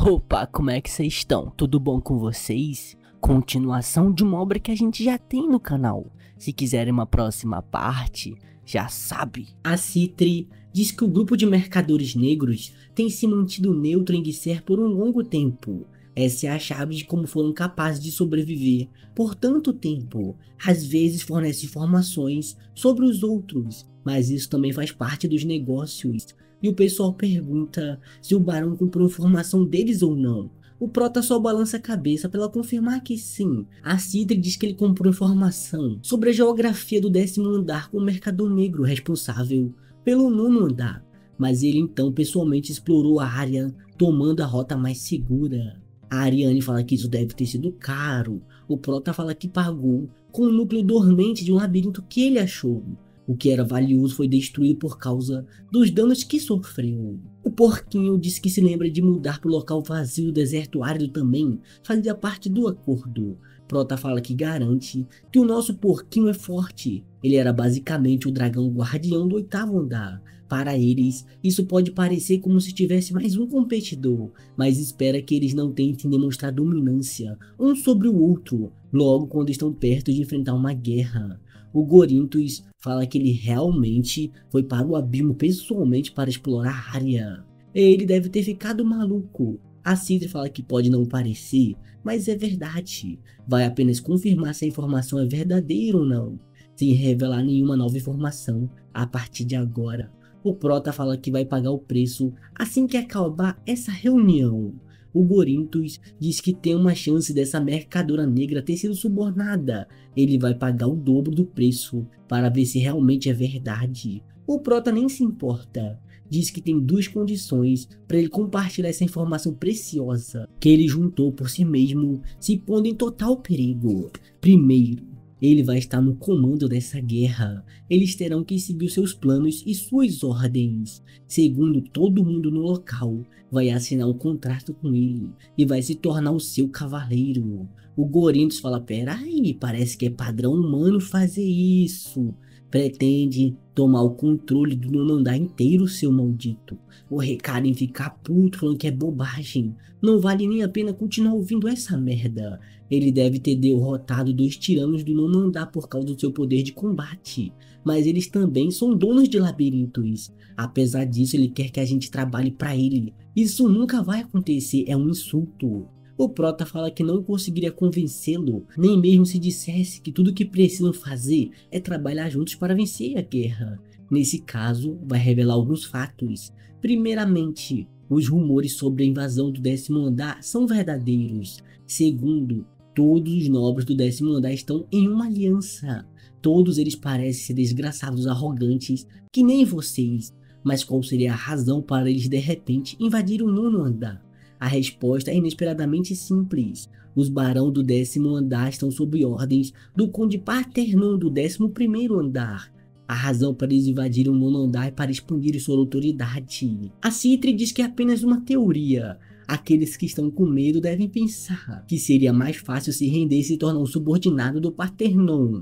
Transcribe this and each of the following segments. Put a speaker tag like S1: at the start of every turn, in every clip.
S1: Opa, como é que vocês estão? Tudo bom com vocês? Continuação de uma obra que a gente já tem no canal. Se quiserem uma próxima parte, já sabe. A Citri diz que o grupo de mercadores negros tem se mantido neutro em Geyser por um longo tempo. Essa é a chave de como foram capazes de sobreviver por tanto tempo. Às vezes fornece informações sobre os outros, mas isso também faz parte dos negócios. E o pessoal pergunta se o barão comprou informação deles ou não. O Prota só balança a cabeça para ela confirmar que sim. A Citri diz que ele comprou informação sobre a geografia do 10º andar com o mercador negro responsável pelo 9º andar. Mas ele então pessoalmente explorou a área, tomando a rota mais segura. A Ariane fala que isso deve ter sido caro. O Prota fala que pagou com o núcleo dormente de um labirinto que ele achou. O que era valioso foi destruído por causa dos danos que sofreu. O porquinho diz que se lembra de mudar para o local vazio do deserto árido também fazia parte do acordo. Prota fala que garante que o nosso porquinho é forte. Ele era basicamente o dragão guardião do 8º andar. Para eles, isso pode parecer como se tivesse mais um competidor, mas espera que eles não tentem demonstrar dominância um sobre o outro, logo quando estão perto de enfrentar uma guerra. O Gorintos fala que ele realmente foi para o abismo pessoalmente para explorar a área. Ele deve ter ficado maluco. A Citri fala que pode não parecer, mas é verdade. Vai apenas confirmar se a informação é verdadeira ou não, sem revelar nenhuma nova informação a partir de agora. O Prota fala que vai pagar o preço assim que acabar essa reunião. O Gorintos diz que tem uma chance dessa mercadora negra ter sido subornada. Ele vai pagar o dobro do preço para ver se realmente é verdade. O Prota nem se importa. Diz que tem duas condições para ele compartilhar essa informação preciosa que ele juntou por si mesmo, se pondo em total perigo. Primeiro, ele vai estar no comando dessa guerra. Eles terão que seguir seus planos e suas ordens. Segundo, todo mundo no local vai assinar um contrato com ele e vai se tornar o seu cavaleiro. O Gorintos fala, peraí, parece que é padrão humano fazer isso. Pretende tomar o controle do 9º andar inteiro, seu maldito. O Ricardo ficar puto falando que é bobagem. Não vale nem a pena continuar ouvindo essa merda. Ele deve ter derrotado 2 tiranos do 9º andar por causa do seu poder de combate. Mas eles também são donos de labirintos. Apesar disso, ele quer que a gente trabalhe para ele. Isso nunca vai acontecer, é um insulto. O Prota fala que não conseguiria convencê-lo, nem mesmo se dissesse que tudo que precisam fazer é trabalhar juntos para vencer a guerra. Nesse caso, vai revelar alguns fatos. Primeiramente, os rumores sobre a invasão do 10º andar são verdadeiros. Segundo, todos os nobres do 10º andar estão em uma aliança. Todos eles parecem ser desgraçados arrogantes, que nem vocês. Mas qual seria a razão para eles de repente invadirem o 9º andar? A resposta é inesperadamente simples. Os barão do 10º andar estão sob ordens do conde Paternon do 11º andar. A razão para eles invadirem o 9º andar é para expandir sua autoridade. A Citri diz que é apenas uma teoria. Aqueles que estão com medo devem pensar que seria mais fácil se render e se tornar um subordinado do Paternon.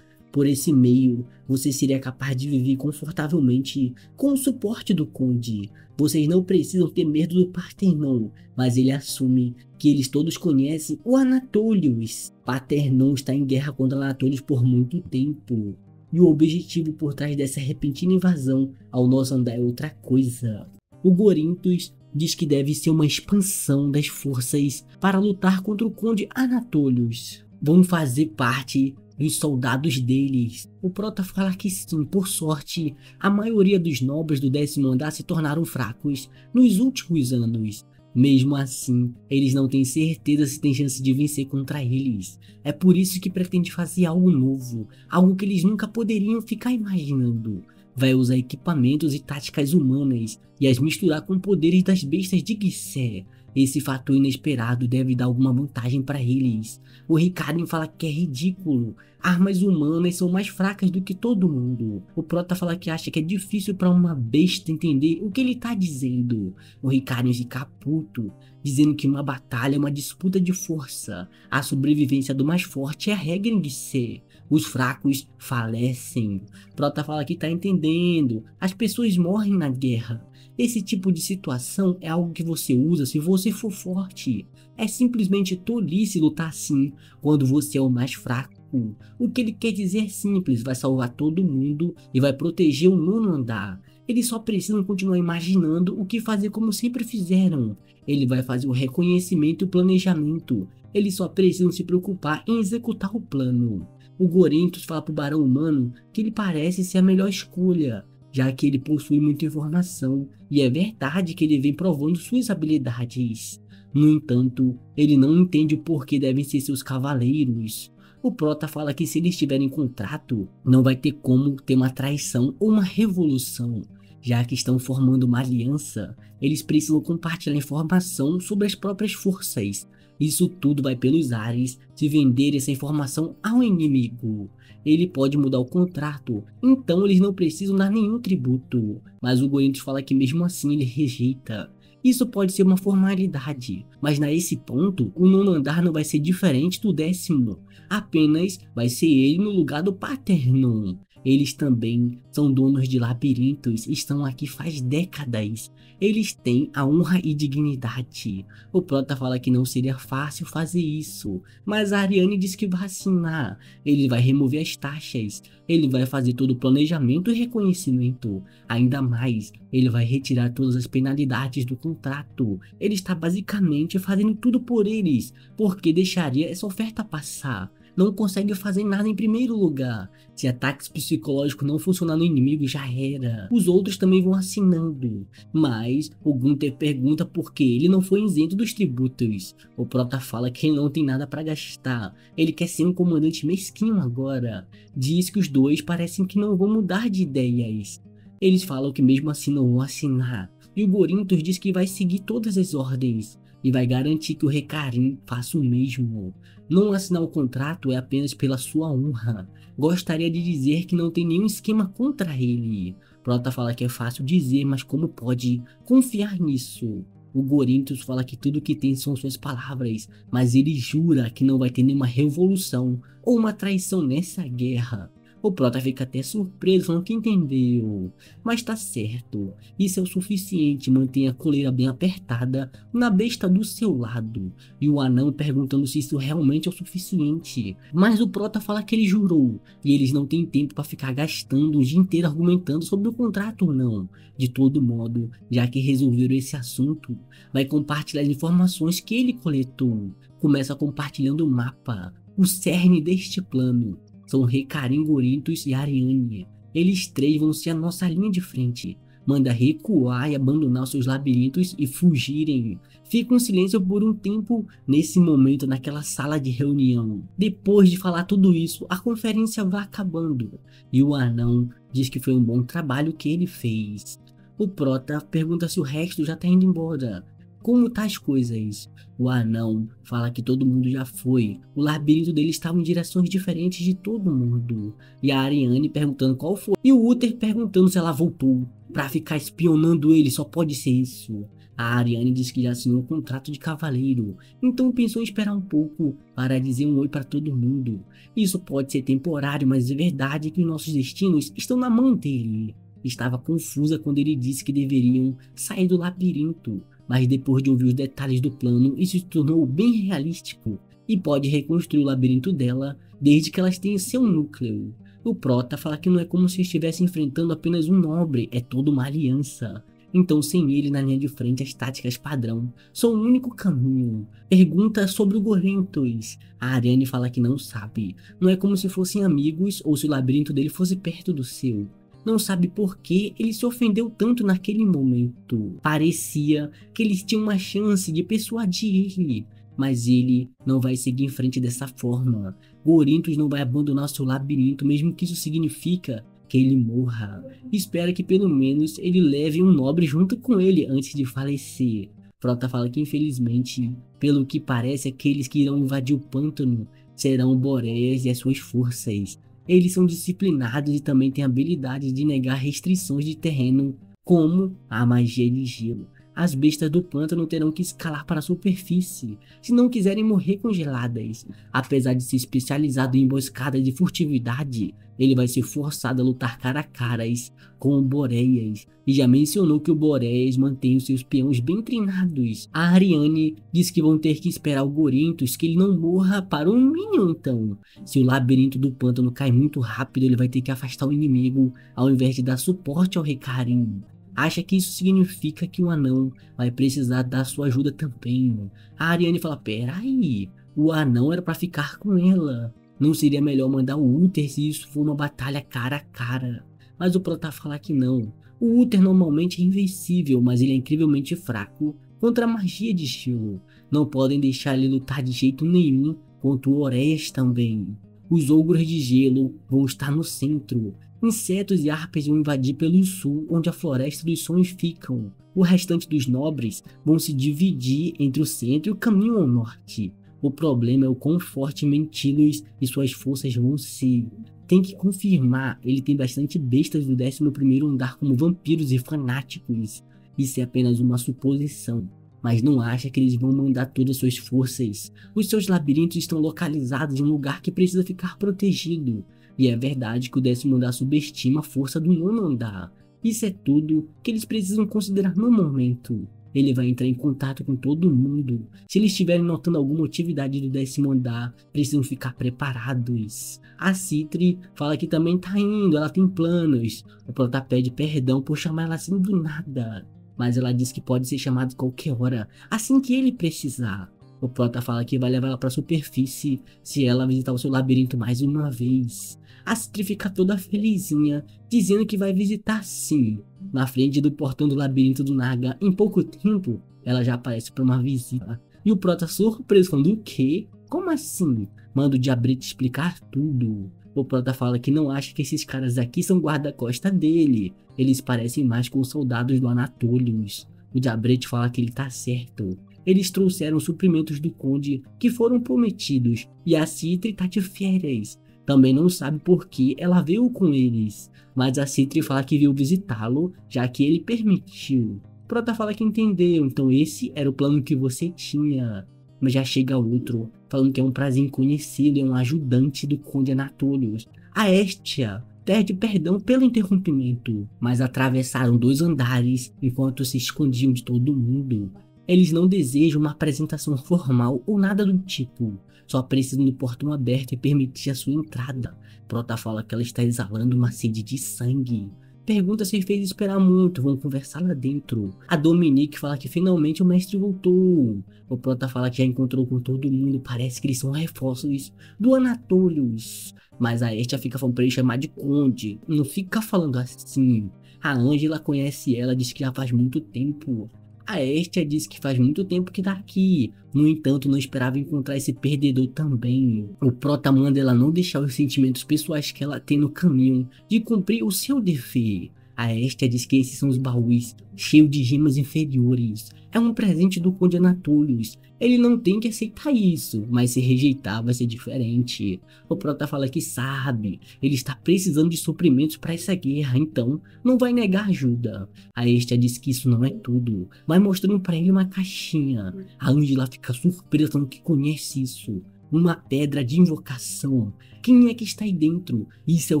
S1: Por esse meio, você seria capaz de viver confortavelmente com o suporte do conde. Vocês não precisam ter medo do Paternon, mas ele assume que eles todos conhecem o Anatolius. Paternon está em guerra contra Anatolius por muito tempo. E o objetivo por trás dessa repentina invasão ao nosso andar é outra coisa. O Gorintos diz que deve ser uma expansão das forças para lutar contra o conde Anatolius. Vão fazer parte dos soldados deles. O Prota fala que sim, por sorte, a maioria dos nobres do 10º andar se tornaram fracos nos últimos anos. Mesmo assim, eles não têm certeza se tem chance de vencer contra eles. É por isso que pretende fazer algo novo, algo que eles nunca poderiam ficar imaginando. Vai usar equipamentos e táticas humanas e as misturar com poderes das bestas de Geyser. Esse fator inesperado deve dar alguma vantagem para eles. O Ricardo fala que é ridículo. Armas humanas são mais fracas do que todo mundo. O Prota fala que acha que é difícil para uma besta entender o que ele tá dizendo. O Ricardo fica puto, dizendo que uma batalha é uma disputa de força. A sobrevivência do mais forte é a regra em Geyser. Os fracos falecem. Prota fala que tá entendendo. As pessoas morrem na guerra. Esse tipo de situação é algo que você usa se você for forte. É simplesmente tolice lutar assim quando você é o mais fraco. O que ele quer dizer é simples, vai salvar todo mundo e vai proteger o nono andar. Eles só precisam continuar imaginando o que fazer como sempre fizeram. Ele vai fazer o reconhecimento e o planejamento. Eles só precisam se preocupar em executar o plano. O Gorintos fala pro Barão Humano que ele parece ser a melhor escolha, já que ele possui muita informação, e é verdade que ele vem provando suas habilidades. No entanto, ele não entende o porquê devem ser seus cavaleiros. O Prota fala que se eles tiverem contrato, não vai ter como ter uma traição ou uma revolução. Já que estão formando uma aliança, eles precisam compartilhar informação sobre as próprias forças. Isso tudo vai pelos ares se vender essa informação ao inimigo. Ele pode mudar o contrato, então eles não precisam dar nenhum tributo. Mas o Gorintos fala que mesmo assim ele rejeita. Isso pode ser uma formalidade, mas nesse ponto o nono andar não vai ser diferente do 10º. Apenas vai ser ele no lugar do Paterno. Eles também são donos de labirintos, estão aqui faz décadas. Eles têm a honra e dignidade. O Prota fala que não seria fácil fazer isso, mas a Ariane diz que vai assinar. Ele vai remover as taxas, ele vai fazer todo o planejamento e reconhecimento. Ainda mais, ele vai retirar todas as penalidades do contrato. Ele está basicamente fazendo tudo por eles, porque deixaria essa oferta passar. Não consegue fazer nada em primeiro lugar. Se ataques psicológicos não funcionar no inimigo, já era. Os outros também vão assinando. Mas o Gunther pergunta por que ele não foi isento dos tributos. O Prota fala que ele não tem nada para gastar. Ele quer ser um comandante mesquinho agora. Diz que os dois parecem que não vão mudar de ideias. Eles falam que mesmo assim não vão assinar. E o Gorintos diz que vai seguir todas as ordens e vai garantir que o Recarim faça o mesmo. Não assinar o contrato é apenas pela sua honra. Gostaria de dizer que não tem nenhum esquema contra ele. Prota fala que é fácil dizer, mas como pode confiar nisso? O Gorintos fala que tudo que tem são suas palavras, mas ele jura que não vai ter nenhuma revolução ou uma traição nessa guerra. O Prota fica até surpreso, falando que entendeu. Mas tá certo, isso é o suficiente, mantenha a coleira bem apertada na besta do seu lado. E o anão perguntando se isso realmente é o suficiente. Mas o Prota fala que ele jurou, e eles não têm tempo para ficar gastando o dia inteiro argumentando sobre o contrato ou não. De todo modo, já que resolveram esse assunto, vai compartilhar as informações que ele coletou. Começa compartilhando o mapa, o cerne deste plano. São Recarim, Gorintos e Ariane. Eles três vão ser a nossa linha de frente. Manda recuar e abandonar seus labirintos e fugirem. Fica um silêncio por um tempo nesse momento naquela sala de reunião. Depois de falar tudo isso, a conferência vai acabando. E o anão diz que foi um bom trabalho que ele fez. O Prota pergunta se o resto já tá indo embora. Como tá as coisas? O anão fala que todo mundo já foi. O labirinto dele estava em direções diferentes de todo mundo. E a Ariane perguntando qual foi. E o Uther perguntando se ela voltou. Pra ficar espionando ele, só pode ser isso. A Ariane diz que já assinou o contrato de cavaleiro. Então pensou em esperar um pouco para dizer um oi para todo mundo. Isso pode ser temporário, mas é verdade que os nossos destinos estão na mão dele. Estava confusa quando ele disse que deveriam sair do labirinto. Mas depois de ouvir os detalhes do plano, isso se tornou bem realístico e pode reconstruir o labirinto dela desde que elas tenham seu núcleo. O Prota fala que não é como se estivesse enfrentando apenas um nobre, é toda uma aliança. Então sem ele na linha de frente as táticas padrão são o único caminho. Pergunta sobre o Gorintos. A Ariane fala que não sabe, não é como se fossem amigos ou se o labirinto dele fosse perto do seu. Não sabe por que ele se ofendeu tanto naquele momento. Parecia que eles tinham uma chance de persuadir ele, mas ele não vai seguir em frente dessa forma. Gorintos não vai abandonar seu labirinto, mesmo que isso significa que ele morra. Espera que pelo menos ele leve um nobre junto com ele antes de falecer. Prota fala que infelizmente, pelo que parece, aqueles que irão invadir o pântano serão Boreas e as suas forças. Eles são disciplinados e também têm habilidade de negar restrições de terreno, como a magia de gelo. As bestas do pântano terão que escalar para a superfície, se não quiserem morrer congeladas. Apesar de ser especializado em emboscadas e furtividade, ele vai ser forçado a lutar cara a caras com o Boreas, e já mencionou que o Boreas mantém os seus peões bem treinados. A Ariane diz que vão ter que esperar o Gorinthus que ele não morra para um Minion então. Se o labirinto do pântano cai muito rápido, ele vai ter que afastar o inimigo ao invés de dar suporte ao Recarim. Acha que isso significa que o anão vai precisar da sua ajuda também. A Ariane fala, peraí, o anão era pra ficar com ela. Não seria melhor mandar o Uther se isso for uma batalha cara a cara? Mas o Prota fala que não. O Uther normalmente é invencível, mas ele é incrivelmente fraco contra a magia de gelo. Não podem deixar ele lutar de jeito nenhum contra o Oreias também. Os ogros de gelo vão estar no centro. Insetos e harpas vão invadir pelo sul, onde a floresta dos sonhos ficam. O restante dos nobres vão se dividir entre o centro e o caminho ao norte. O problema é o quão forte Mentilos e suas forças vão ser. Tem que confirmar, ele tem bastante bestas do 11º andar como vampiros e fanáticos. Isso é apenas uma suposição, mas não acha que eles vão mandar todas suas forças. Os seus labirintos estão localizados em um lugar que precisa ficar protegido. E é verdade que o 10º andar subestima a força do 9º andar. Isso é tudo que eles precisam considerar no momento. Ele vai entrar em contato com todo mundo. Se eles estiverem notando alguma atividade do 10º andar, precisam ficar preparados. A Citri fala que também tá indo, ela tem planos. O Prota pede perdão por chamar ela assim do nada, mas ela diz que pode ser chamada qualquer hora, assim que ele precisar. O Prota fala que vai levar ela para a superfície se ela visitar o seu labirinto mais uma vez. A Citri fica toda felizinha, dizendo que vai visitar sim. Na frente do portão do labirinto do Naga, em pouco tempo, ela já aparece para uma visita. E o Prota surpreso falando, o quê? Como assim? Manda o Diabrete explicar tudo. O Prota fala que não acha que esses caras aqui são guarda-costa dele. Eles parecem mais com os soldados do Anatolius. O Diabrete fala que ele tá certo. Eles trouxeram suprimentos do Conde que foram prometidos. E a Citri tá de férias. Também não sabe por que ela veio com eles. Mas a Citri fala que veio visitá-lo, já que ele permitiu. Prota fala que entendeu, então esse era o plano que você tinha. Mas já chega outro, falando que é um prazer em conhecê-lo, é um ajudante do Conde Anatolius. A Hestia pede perdão pelo interrompimento, mas atravessaram 2 andares enquanto se escondiam de todo mundo. Eles não desejam uma apresentação formal ou nada do tipo, só precisam do portão aberto e permitir a sua entrada. Prota fala que ela está exalando uma sede de sangue. Pergunta se fez esperar muito, vão conversar lá dentro. A Dominique fala que finalmente o mestre voltou. O Prota fala que já encontrou com todo mundo, parece que eles são reforços do Anatolius. Mas a Estia fica falando pra ele chamar de Conde, não fica falando assim. A Angela conhece ela, diz que já faz muito tempo. A Estia diz que faz muito tempo que tá aqui, no entanto não esperava encontrar esse perdedor também. O Prota manda ela não deixar os sentimentos pessoais que ela tem no caminho de cumprir o seu dever. A Estia diz que esses são os baús, cheios de gemas inferiores. É um presente do Conde Anatolius. Ele não tem que aceitar isso, mas se rejeitar vai ser diferente. O Prota fala que sabe, ele está precisando de suprimentos para essa guerra, então não vai negar ajuda. A Estia diz que isso não é tudo, vai mostrando para ele uma caixinha. A Angela fica surpresa falando que conhece isso. Uma pedra de invocação. Quem é que está aí dentro? Isso é o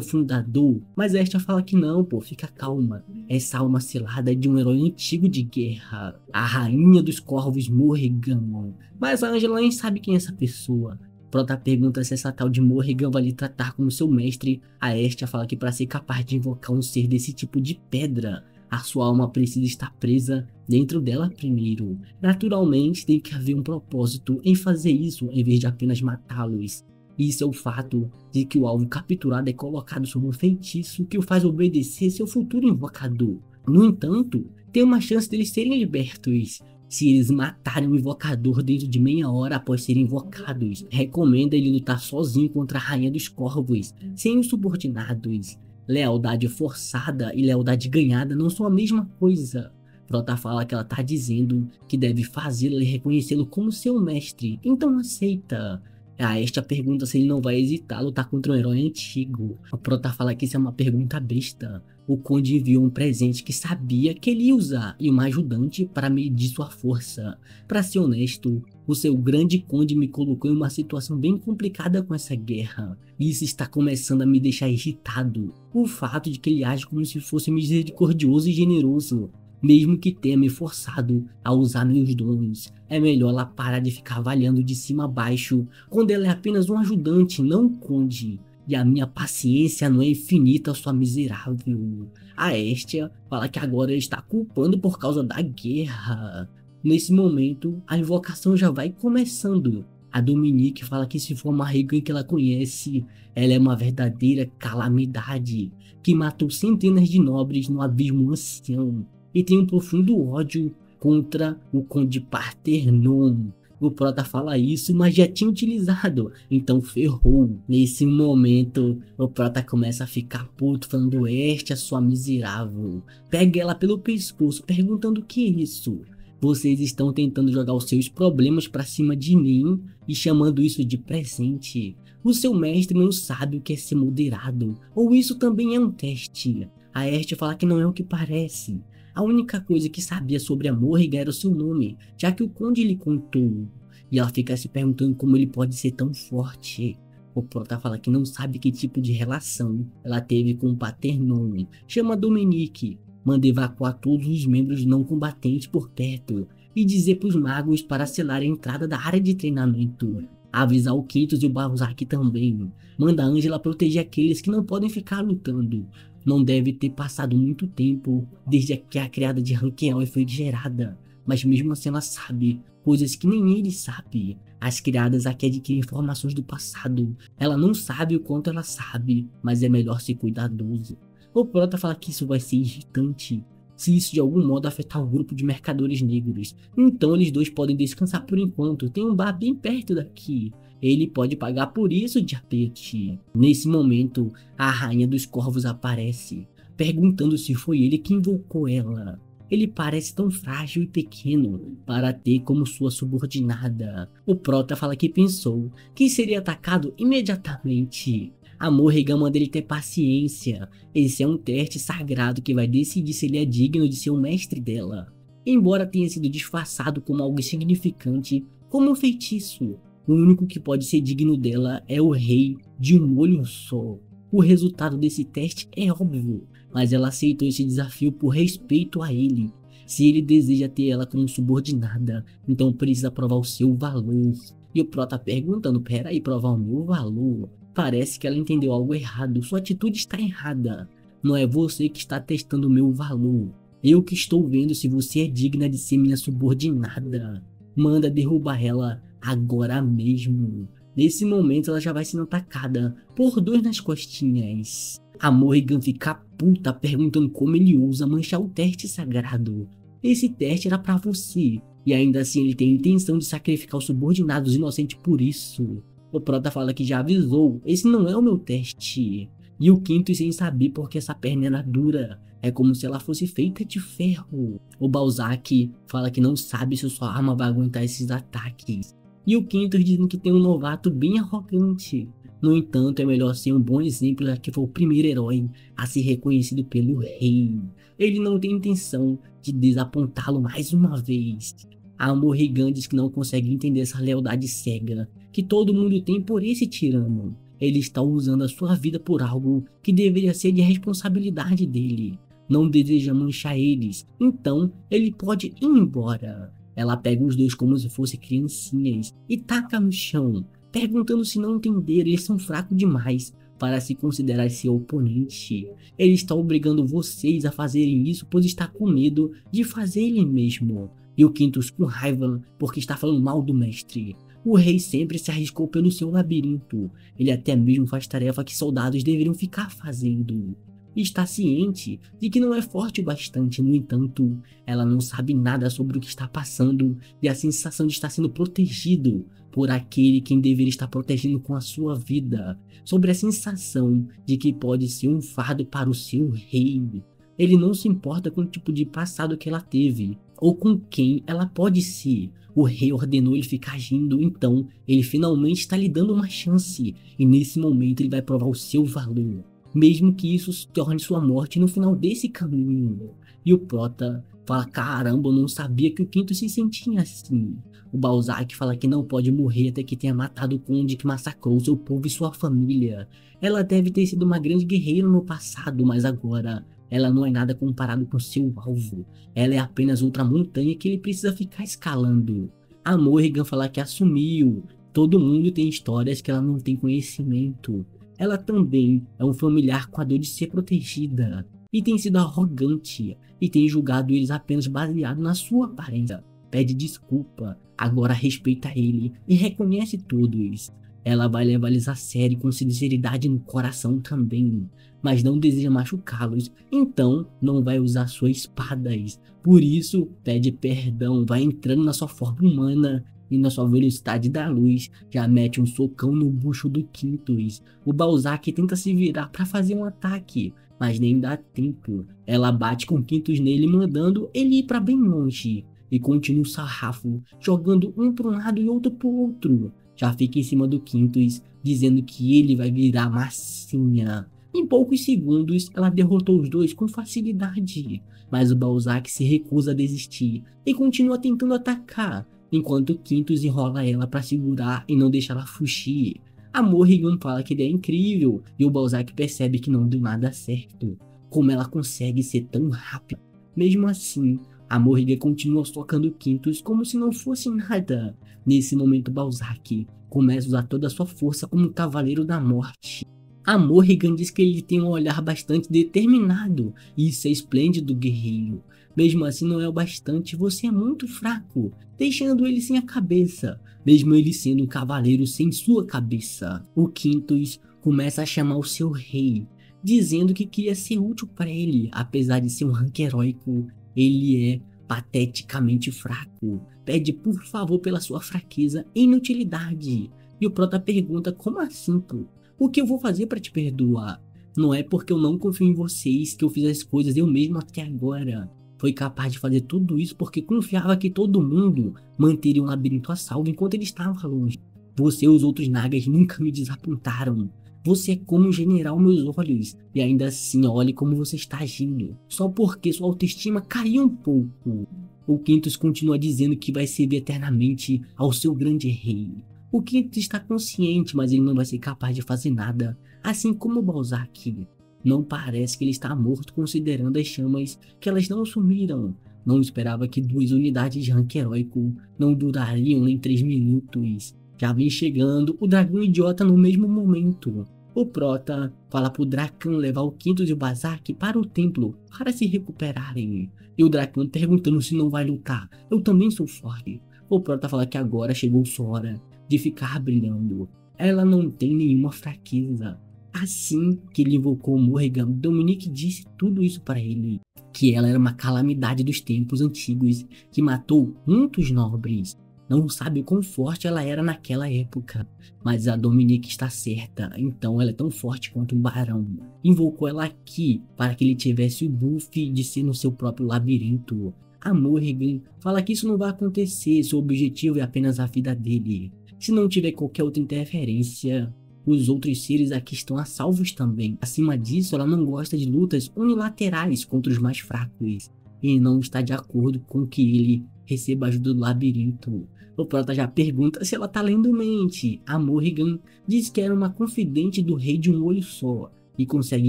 S1: fundador? Mas a Estia fala que não, pô, fica calma. Essa alma selada é de um herói antigo de guerra. A rainha dos corvos Morrigan. Mas a Angela nem sabe quem é essa pessoa. Prota pergunta se essa tal de Morrigan vai lhe tratar como seu mestre. A Estia fala que para ser capaz de invocar um ser desse tipo de pedra, a sua alma precisa estar presa dentro dela primeiro. Naturalmente tem que haver um propósito em fazer isso em vez de apenas matá-los. Isso é o fato de que o alvo capturado é colocado sob um feitiço que o faz obedecer seu futuro invocador. No entanto, tem uma chance deles serem libertos se eles matarem o invocador dentro de meia hora após serem invocados. Recomenda ele lutar sozinho contra a Rainha dos Corvos, sem os subordinados. Lealdade forçada e lealdade ganhada não são a mesma coisa. Prota fala que ela tá dizendo que deve fazê-lo e reconhecê-lo como seu mestre, então aceita. A Estia pergunta se ele não vai hesitar a lutar contra um herói antigo. A Prota fala que isso é uma pergunta besta. o conde enviou um presente que sabia que ele ia usar e uma ajudante para medir sua força. Para ser honesto, o seu grande conde me colocou em uma situação bem complicada com essa guerra. Isso está começando a me deixar irritado. O fato de que ele age como se fosse misericordioso e generoso, mesmo que tenha me forçado a usar meus dons. É melhor ela parar de ficar avaliando de cima a baixo, quando ela é apenas um ajudante, não um conde. E a minha paciência não é infinita, sua miserável. A Estia fala que agora ele está culpando por causa da guerra. Nesse momento, a invocação já vai começando. A Dominique fala que se for uma Regan que ela conhece, ela é uma verdadeira calamidade, que matou centenas de nobres no abismo ancião, e tem um profundo ódio contra o Conde Parthenon. O Prota fala isso, mas já tinha utilizado, então ferrou. Nesse momento, o Prota começa a ficar puto, falando: Estia, sua miserável. Pega ela pelo pescoço, perguntando o que é isso. Vocês estão tentando jogar os seus problemas pra cima de mim e chamando isso de presente. O seu mestre não sabe o que é ser moderado, ou isso também é um teste. A Estia fala que não é o que parece. A única coisa que sabia sobre a Morrigan era o seu nome, já que o conde lhe contou. E ela fica se perguntando como ele pode ser tão forte. O Prota fala que não sabe que tipo de relação ela teve com o Parthenon. Chama Dominique, manda evacuar todos os membros não combatentes por perto e dizer para os magos para selar a entrada da área de treinamento. Avisar o Quintus e o Balzac também. Manda a Angela proteger aqueles que não podem ficar lutando. Não deve ter passado muito tempo desde que a criada de Ranqueal foi gerada, mas mesmo assim ela sabe coisas que nem ele sabe. As criadas aqui adquirem informações do passado. Ela não sabe o quanto ela sabe, mas é melhor ser cuidadoso. O Prota fala que isso vai ser irritante se isso de algum modo afetar o grupo de mercadores negros. Então eles dois podem descansar por enquanto. Tem um bar bem perto daqui. Ele pode pagar por isso, diabete. Nesse momento, a rainha dos corvos aparece, perguntando se foi ele que invocou ela. Ele parece tão frágil e pequeno para ter como sua subordinada. O Prota fala que pensou que seria atacado imediatamente. A Morrigan manda ele ter paciência. Esse é um teste sagrado que vai decidir se ele é digno de ser o mestre dela. Embora tenha sido disfarçado como algo insignificante, como um feitiço, o único que pode ser digno dela é o rei de um olho só. O resultado desse teste é óbvio, mas ela aceitou esse desafio por respeito a ele. Se ele deseja ter ela como subordinada, então precisa provar o seu valor. E o Prota perguntando: peraí, provar o meu valor? Parece que ela entendeu algo errado, sua atitude está errada. Não é você que está testando o meu valor. Eu que estou vendo se você é digna de ser minha subordinada. Manda derrubar ela agora mesmo. Nesse momento ela já vai sendo atacada por dois nas costinhas. A Morrigan fica puta perguntando como ele usa manchar o teste sagrado. Esse teste era pra você, e ainda assim ele tem a intenção de sacrificar os subordinados inocentes por isso. O Prota fala que já avisou, esse não é o meu teste. E o Quintus sem saber porque essa perna era dura, é como se ela fosse feita de ferro. O Balzac fala que não sabe se sua arma vai aguentar esses ataques. E o Quintus dizendo que tem um novato bem arrogante. No entanto, é melhor ser um bom exemplo, já que foi o primeiro herói a ser reconhecido pelo rei. Ele não tem intenção de desapontá-lo mais uma vez. A Morrigan diz que não consegue entender essa lealdade cega que todo mundo tem por esse tirano. Ele está usando a sua vida por algo que deveria ser de responsabilidade dele. Não deseja manchar eles, então ele pode ir embora. Ela pega os dois como se fossem criancinhas e taca no chão, perguntando se não entenderam, eles são fracos demais para se considerar seu oponente. Ele está obrigando vocês a fazerem isso, pois está com medo de fazer ele mesmo. E o Quintus com raiva porque está falando mal do mestre. O rei sempre se arriscou pelo seu labirinto. Ele até mesmo faz tarefa que soldados deveriam ficar fazendo. Está ciente de que não é forte o bastante, no entanto, ela não sabe nada sobre o que está passando e a sensação de estar sendo protegido por aquele quem deveria estar protegendo com a sua vida, sobre a sensação de que pode ser um fardo para o seu rei. Ele não se importa com o tipo de passado que ela teve, ou com quem ela pode ser. O rei ordenou ele ficar agindo, então ele finalmente está lhe dando uma chance, e nesse momento ele vai provar o seu valor. mesmo que isso se torne sua morte no final desse caminho. E o Prota fala, caramba, eu não sabia que o Quinto se sentia assim. O Balzac fala que não pode morrer até que tenha matado o conde que massacrou seu povo e sua família. Ela deve ter sido uma grande guerreira no passado, mas agora ela não é nada comparado com seu alvo. Ela é apenas outra montanha que ele precisa ficar escalando. A Morrigan fala que assumiu. Todo mundo tem histórias que ela não tem conhecimento. Ela também é um familiar com a dor de ser protegida. E tem sido arrogante. E tem julgado eles apenas baseado na sua aparência. Pede desculpa. Agora respeita ele e reconhece todos. Ela vai levar eles a sério com sinceridade no coração também. Mas não deseja machucá-los. Então não vai usar suas espadas. Por isso pede perdão. Vai entrando na sua forma humana. E na sua velocidade da luz, já mete um socão no bucho do Quintus. O Balzac tenta se virar para fazer um ataque, mas nem dá tempo. Ela bate com o Quintus nele, mandando ele ir para bem longe. E continua o sarrafo, jogando um para um lado e outro para o outro. Já fica em cima do Quintus, dizendo que ele vai virar massinha. Em poucos segundos, ela derrotou os dois com facilidade. Mas o Balzac se recusa a desistir e continua tentando atacar, enquanto Quintus enrola ela para segurar e não deixar ela fugir. A Morrigan fala que ele é incrível e o Balzac percebe que não deu nada certo. Como ela consegue ser tão rápida? Mesmo assim, a Morrigan continua socando Quintus como se não fosse nada. Nesse momento, Balzac começa a usar toda a sua força como Cavaleiro da Morte. A Morrigan diz que ele tem um olhar bastante determinado e isso é esplêndido, guerreiro. Mesmo assim não é o bastante, você é muito fraco, deixando ele sem a cabeça, mesmo ele sendo um cavaleiro sem sua cabeça. O Quintus começa a chamar o seu rei, dizendo que queria ser útil para ele, apesar de ser um rank heróico, ele é pateticamente fraco. Pede por favor pela sua fraqueza e inutilidade. E o Prota pergunta, como assim, pô? O que eu vou fazer para te perdoar? Não é porque eu não confio em vocês que eu fiz as coisas eu mesmo até agora. Foi capaz de fazer tudo isso porque confiava que todo mundo manteria um labirinto a salvo enquanto ele estava longe. Você e os outros Nagas nunca me desapontaram. Você é como um general aos meus olhos, e ainda assim olhe como você está agindo, só porque sua autoestima caiu um pouco. O Quintus continua dizendo que vai servir eternamente ao seu grande rei. O Quintus está consciente, mas ele não vai ser capaz de fazer nada, assim como o Balzac. Não parece que ele está morto considerando as chamas que elas não sumiram. Não esperava que 2 unidades de rank heróico não durariam nem 3 minutos. Já vem chegando o dragão idiota no mesmo momento. O Prota fala pro Dracan levar o Quintus e o Balzac para o templo para se recuperarem. E o Dracan perguntando se não vai lutar. Eu também sou forte. O Prota fala que agora chegou sua hora de ficar brilhando. Ela não tem nenhuma fraqueza. Assim que ele invocou Morrigan, Dominique disse tudo isso para ele. Que ela era uma calamidade dos tempos antigos, que matou muitos nobres. Não sabe o quão forte ela era naquela época. Mas a Dominique está certa, então ela é tão forte quanto um barão. Invocou ela aqui para que ele tivesse o buff de ser no seu próprio labirinto. A Morrigan fala que isso não vai acontecer, seu objetivo é apenas a vida dele. Se não tiver qualquer outra interferência, os outros seres aqui estão a salvos também. Acima disso, ela não gosta de lutas unilaterais contra os mais fracos. E não está de acordo com que ele receba ajuda do labirinto. O Prota já pergunta se ela tá lendo mente. A Morrigan diz que era uma confidente do rei de um olho só. E consegue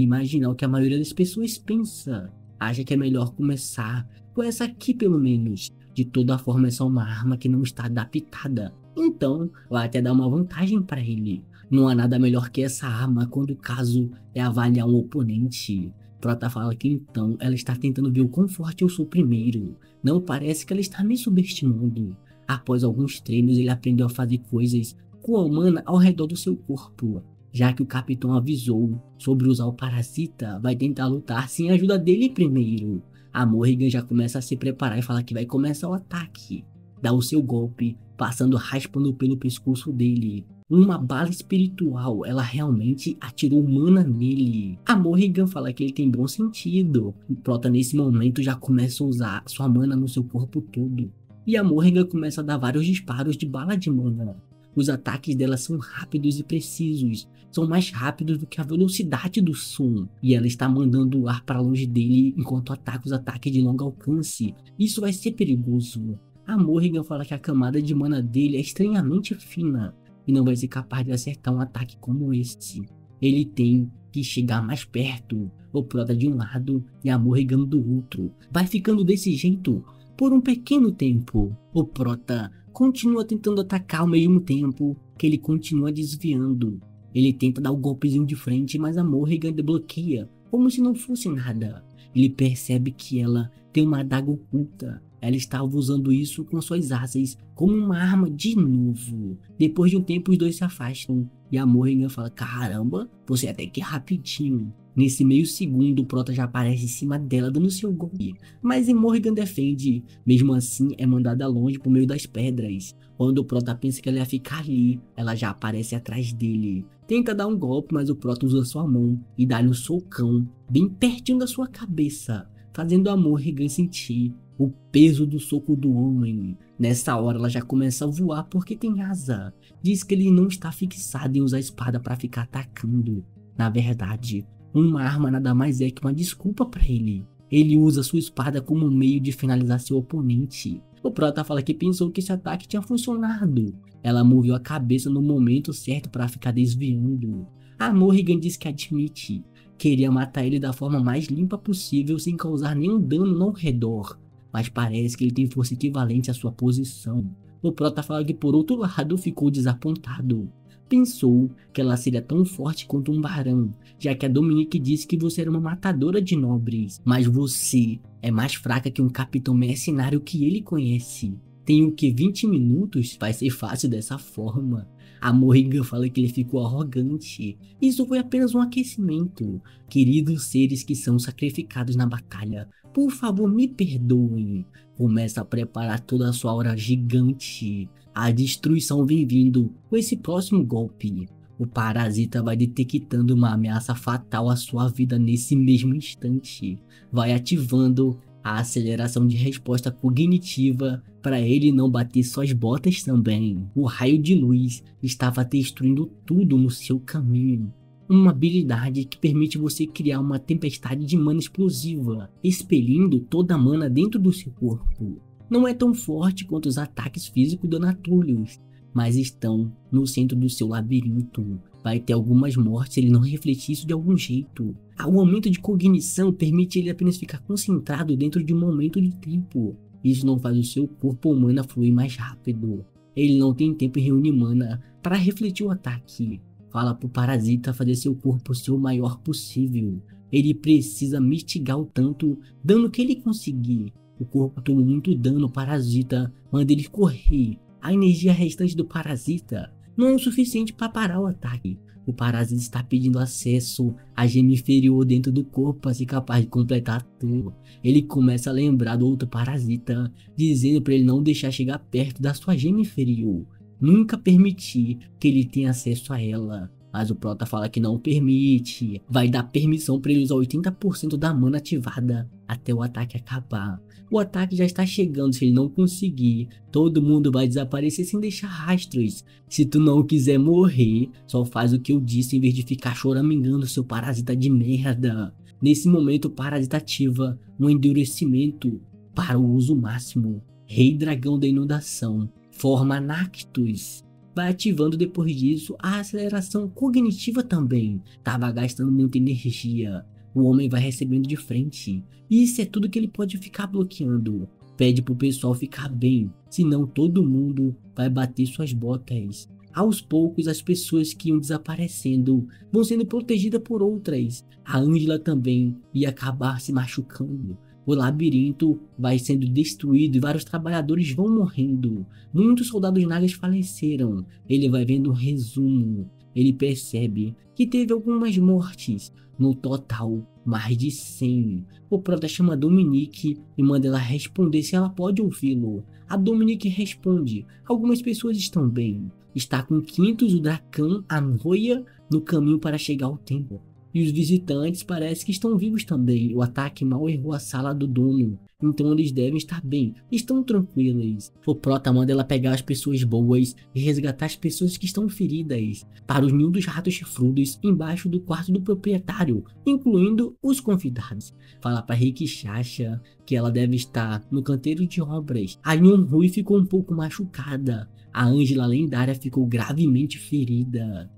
S1: imaginar o que a maioria das pessoas pensa. Acha que é melhor começar com essa aqui pelo menos. De toda forma é só uma arma que não está adaptada. Então vai até dar uma vantagem para ele. Não há nada melhor que essa arma quando o caso é avaliar um oponente. Prota fala que então ela está tentando ver o quão forte eu sou primeiro. Não parece que ela está me subestimando. Após alguns treinos ele aprendeu a fazer coisas com a mana ao redor do seu corpo. Já que o capitão avisou sobre usar o parasita, vai tentar lutar sem a ajuda dele primeiro. A Morrigan já começa a se preparar e fala que vai começar o ataque. Dá o seu golpe, passando raspando pelo pescoço dele. Uma bala espiritual, ela realmente atirou mana nele. A Morrigan fala que ele tem bom sentido. O Prota nesse momento já começa a usar sua mana no seu corpo todo. E a Morrigan começa a dar vários disparos de bala de mana. Os ataques dela são rápidos e precisos, são mais rápidos do que a velocidade do som, e ela está mandando o ar para longe dele enquanto ataca os ataques de longo alcance. Isso vai ser perigoso. A Morrigan fala que a camada de mana dele é estranhamente fina e não vai ser capaz de acertar um ataque como esse. Ele tem que chegar mais perto, o Prota de um lado e a Morrigan do outro. Vai ficando desse jeito por um pequeno tempo. O Prota continua tentando atacar ao mesmo tempo que ele continua desviando. Ele tenta dar o golpezinho de frente, mas a Morrigan desbloqueia, como se não fosse nada. Ele percebe que ela tem uma adaga oculta. Ela estava usando isso com suas asas como uma arma de novo. Depois de um tempo os dois se afastam e a Morrigan fala: caramba, você até que é rapidinho. Nesse meio segundo o Prota já aparece em cima dela dando seu golpe, mas a Morrigan defende. Mesmo assim é mandada longe por meio das pedras. Quando o Prota pensa que ela ia ficar ali, ela já aparece atrás dele. Tenta dar um golpe, mas o Prota usa sua mão e dá-lhe um socão bem pertinho da sua cabeça, fazendo a Morrigan sentir o peso do soco do homem. Nessa hora ela já começa a voar porque tem asa. Diz que ele não está fixado em usar a espada para ficar atacando. Na verdade, uma arma nada mais é que uma desculpa para ele. Ele usa sua espada como um meio de finalizar seu oponente. O Prota fala que pensou que esse ataque tinha funcionado. Ela moveu a cabeça no momento certo para ficar desviando. A Morrigan diz que admite. Queria matar ele da forma mais limpa possível sem causar nenhum dano ao redor. Mas parece que ele tem força equivalente à sua posição. O Prota fala que por outro lado ficou desapontado. Pensou que ela seria tão forte quanto um barão, já que a Dominique disse que você era uma matadora de nobres. Mas você é mais fraca que um capitão mercenário que ele conhece. Tem o que 20 minutos? Vai ser fácil dessa forma. A Morrigan fala que ele ficou arrogante. Isso foi apenas um aquecimento. Queridos seres que são sacrificados na batalha, por favor me perdoem. Começa a preparar toda a sua aura gigante. A destruição vem vindo com esse próximo golpe. O parasita vai detectando uma ameaça fatal à sua vida nesse mesmo instante. Vai ativando a aceleração de resposta cognitiva para ele não bater suas botas também. O raio de luz estava destruindo tudo no seu caminho. Uma habilidade que permite você criar uma tempestade de mana explosiva, expelindo toda a mana dentro do seu corpo. Não é tão forte quanto os ataques físicos do Natullius, mas estão no centro do seu labirinto. Vai ter algumas mortes se ele não refletir isso de algum jeito. O aumento de cognição permite ele apenas ficar concentrado dentro de um momento de tempo. Isso não faz o seu corpo ou mana fluir mais rápido. Ele não tem tempo e reúne mana para refletir o ataque. Fala pro parasita fazer seu corpo ser o maior possível. Ele precisa mitigar o tanto dano que ele conseguir. O corpo tomou muito dano, o parasita manda ele correr. A energia restante do parasita não é o suficiente para parar o ataque. O parasita está pedindo acesso à gema inferior dentro do corpo para ser capaz de completar tudo. Ele começa a lembrar do outro parasita, dizendo para ele não deixar chegar perto da sua gema inferior. Nunca permitir que ele tenha acesso a ela. Mas o Prota fala que não permite. Vai dar permissão para ele usar 80% da mana ativada até o ataque acabar. O ataque já está chegando, se ele não conseguir, todo mundo vai desaparecer sem deixar rastros. Se tu não quiser morrer, só faz o que eu disse em vez de ficar choramingando, seu parasita de merda. Nesse momento o parasita ativa um endurecimento para o uso máximo. Rei Dragão da Inundação. Forma Nactus. Vai ativando depois disso a aceleração cognitiva também. Tava gastando muita energia. O homem vai recebendo de frente. E isso é tudo que ele pode ficar bloqueando. Pede pro pessoal ficar bem, senão todo mundo vai bater suas botas. Aos poucos as pessoas que iam desaparecendo vão sendo protegidas por outras. A Angela também ia acabar se machucando. O labirinto vai sendo destruído e vários trabalhadores vão morrendo. Muitos soldados nagas faleceram. Ele vai vendo um resumo. Ele percebe que teve algumas mortes. No total, mais de 100. O Prota chama a Dominique e manda ela responder se ela pode ouvi-lo. A Dominique responde. Algumas pessoas estão bem. Está com 500 o Dracan, a Noia, no caminho para chegar ao templo. E os visitantes parece que estão vivos também. O ataque mal errou a sala do dono. Então eles devem estar bem, estão tranquilos. O prota manda ela pegar as pessoas boas e resgatar as pessoas que estão feridas para os ninhos dos ratos chifrudos embaixo do quarto do proprietário, incluindo os convidados. Fala para Rick Chacha que ela deve estar no canteiro de obras. A Yun Rui ficou um pouco machucada. A Ângela lendária ficou gravemente ferida.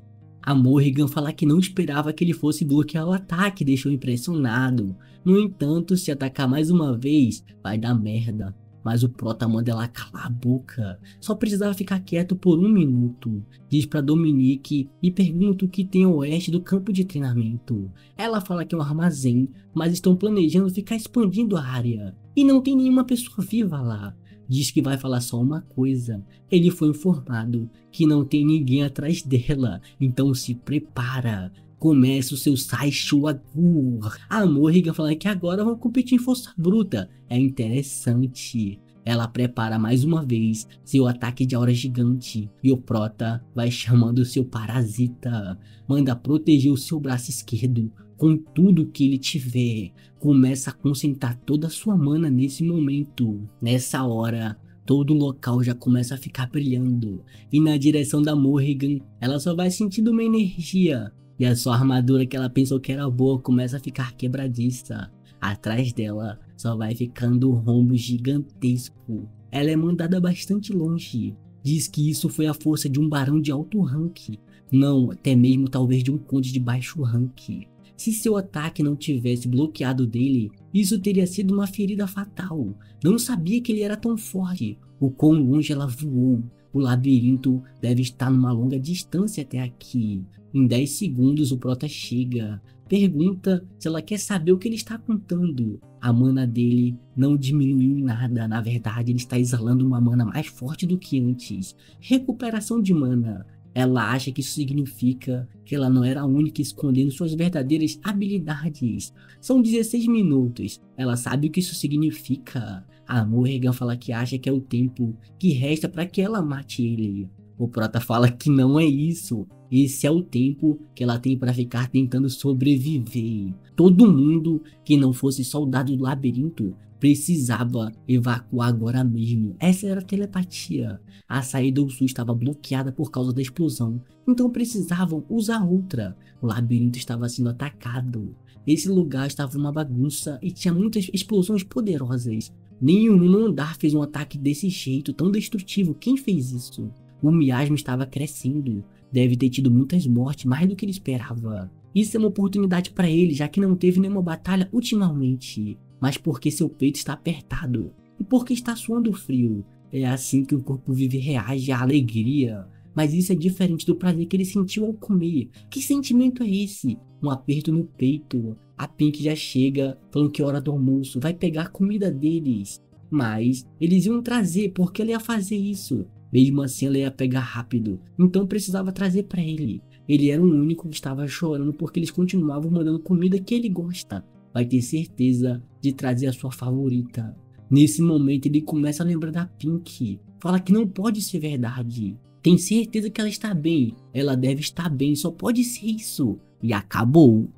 S1: A Morrigan fala que não esperava que ele fosse bloquear o ataque, deixou impressionado. No entanto, se atacar mais uma vez, vai dar merda. Mas o prota manda ela calar a boca. Só precisava ficar quieto por 1 minuto. Diz pra Dominique e pergunta o que tem ao oeste do campo de treinamento. Ela fala que é um armazém, mas estão planejando ficar expandindo a área. E não tem nenhuma pessoa viva lá. Diz que vai falar só uma coisa. Ele foi informado que não tem ninguém atrás dela, então se prepara. Começa o seu Sai Chuagur. A Morrigan falando que agora vão competir em força bruta. É interessante. Ela prepara mais uma vez seu ataque de aura gigante. E o prota vai chamando seu parasita. Manda proteger o seu braço esquerdo com tudo que ele tiver. Começa a concentrar toda a sua mana nesse momento. Nessa hora, todo o local já começa a ficar brilhando. E na direção da Morrigan, ela só vai sentindo uma energia. E a sua armadura que ela pensou que era boa começa a ficar quebradiça. Atrás dela só vai ficando um rombo gigantesco. Ela é mandada bastante longe. Diz que isso foi a força de um barão de alto rank. Não, até mesmo talvez de um conde de baixo rank. Se seu ataque não tivesse bloqueado dele, isso teria sido uma ferida fatal. Não sabia que ele era tão forte. O quão longe ela voou. O labirinto deve estar numa longa distância até aqui. Em 10 segundos o prota chega. Pergunta se ela quer saber o que ele está contando. A mana dele não diminuiu em nada. Na verdade, ele está exalando uma mana mais forte do que antes. Recuperação de mana. Ela acha que isso significa que ela não era a única escondendo suas verdadeiras habilidades. São 16 minutos. Ela sabe o que isso significa. A Morrigan fala que acha que é o tempo que resta para que ela mate ele. O prota fala que não é isso. Esse é o tempo que ela tem para ficar tentando sobreviver. Todo mundo que não fosse soldado do labirinto precisava evacuar agora mesmo. Essa era a telepatia. A saída do sul estava bloqueada por causa da explosão, então precisavam usar outra. O labirinto estava sendo atacado. Esse lugar estava uma bagunça e tinha muitas explosões poderosas. Nenhum andar fez um ataque desse jeito, tão destrutivo. Quem fez isso? O miasma estava crescendo. Deve ter tido muitas mortes, mais do que ele esperava. Isso é uma oportunidade para ele, já que não teve nenhuma batalha ultimamente. Mas porque seu peito está apertado e porque está suando frio. É assim que o corpo vive e reage à alegria. Mas isso é diferente do prazer que ele sentiu ao comer. Que sentimento é esse? Um aperto no peito. A Pink já chega falando que é hora do almoço, vai pegar a comida deles. Mas eles iam trazer porque ela ia fazer isso. Mesmo assim ela ia pegar rápido, então precisava trazer para ele. Ele era o único que estava chorando porque eles continuavam mandando comida que ele gosta. Vai ter certeza de trazer a sua favorita. Nesse momento ele começa a lembrar da Pink. Fala que não pode ser verdade. Tem certeza que ela está bem. Ela deve estar bem, só pode ser isso. E acabou.